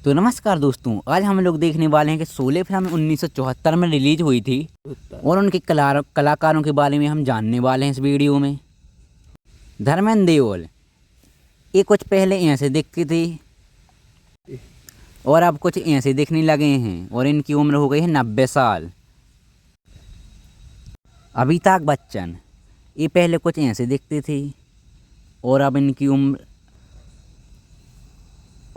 तो नमस्कार दोस्तों, आज हम लोग देखने वाले हैं कि शोले फिल्म 1974 में रिलीज हुई थी और उनके कलाकारों के बारे में हम जानने वाले हैं इस वीडियो में। धर्मेंद्र देओल ये कुछ पहले ऐसे दिखती थी और अब कुछ ऐसे दिखने लगे हैं और इनकी उम्र हो गई है 90 साल। अमिताभ बच्चन ये पहले कुछ ऐसे दिखती थी और अब इनकी उम्र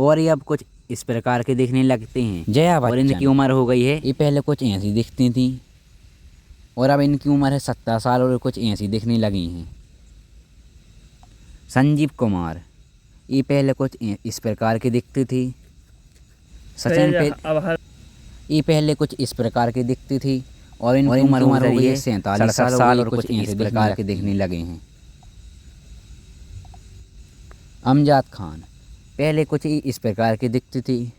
और ये अब कुछ इस प्रकार के दिखने लगते हैं। जया बच्चन और इनकी उम्र हो गई है, ये पहले कुछ ऐसी दिखती थी और अब इनकी उम्र है 70 साल और कुछ ऐसी दिखने लगी हैं। संजीव कुमार ये पहले कुछ इस प्रकार की दिखती थी। सचिन ये पहले कुछ इस प्रकार की दिखती थी और इनकी उम्र हो गई है 47 साल और कुछ इस प्रकार के दिखने लगे हैं। अमजद खान पहले कुछ इस प्रकार की दिखती थी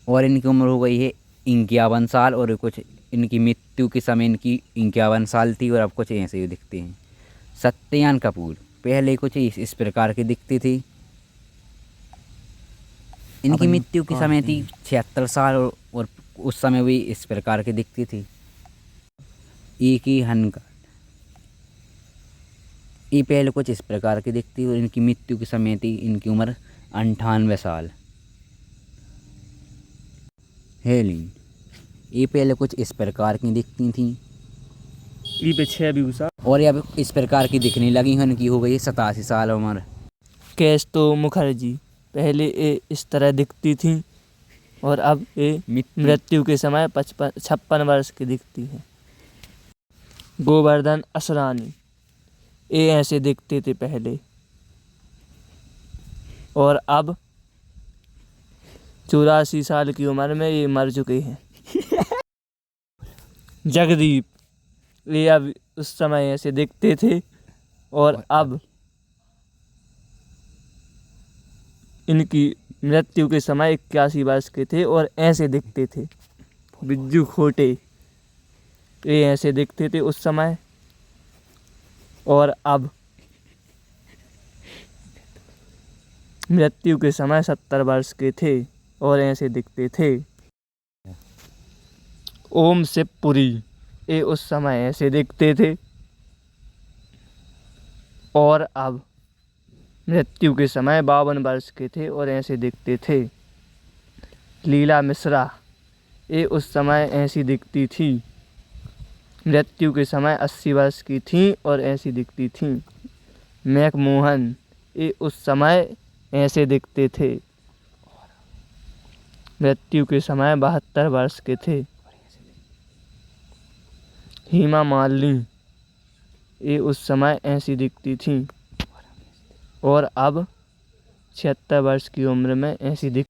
और इनकी उम्र हो गई है 51 साल और कुछ इनकी मृत्यु के समय इनकी 51 साल थी और अब कुछ ऐसे ही दिखते हैं। सत्येंद्र कपूर पहले कुछ इस प्रकार की दिखती थी, इनकी मृत्यु के समय थी 76 साल और उस समय भी इस प्रकार की दिखती थी। की हनका ये पहले कुछ इस प्रकार की दिखती और इनकी मृत्यु के समय थी इनकी उम्र 98 साल। हेलिन ये पहले कुछ इस प्रकार की दिखती थी और ये अब इस प्रकार की दिखने लगी हैं। इनकी हो गई है 87 साल उम्र। केस्तो मुखर्जी पहले ये इस तरह दिखती थी और अब ये मृत्यु के समय 56 वर्ष की दिखती है। गोवर्धन असरानी ये ऐसे दिखते थे पहले और अब 84 साल की उम्र में ये मर चुके हैं। जगदीप ये अब उस समय ऐसे दिखते थे और अब इनकी मृत्यु के समय 81 वर्ष के थे और ऐसे दिखते थे। बिज्जू खोटे ये ऐसे दिखते थे उस समय और अब मृत्यु के समय 70 वर्ष के थे और ऐसे दिखते थे। ओम शिवपुरी ये उस समय ऐसे दिखते थे और अब मृत्यु के समय 52 वर्ष के थे और ऐसे दिखते थे। लीला मिश्रा ये उस समय ऐसी दिखती थी, मृत्यु के समय 80 वर्ष की थी और ऐसी दिखती थी। मैकमोहन ये उस समय ऐसे दिखते थे, मृत्यु के समय 72 वर्ष के थे। हेमा मालिनी ये उस समय ऐसी दिखती थी और अब 76 वर्ष की उम्र में ऐसी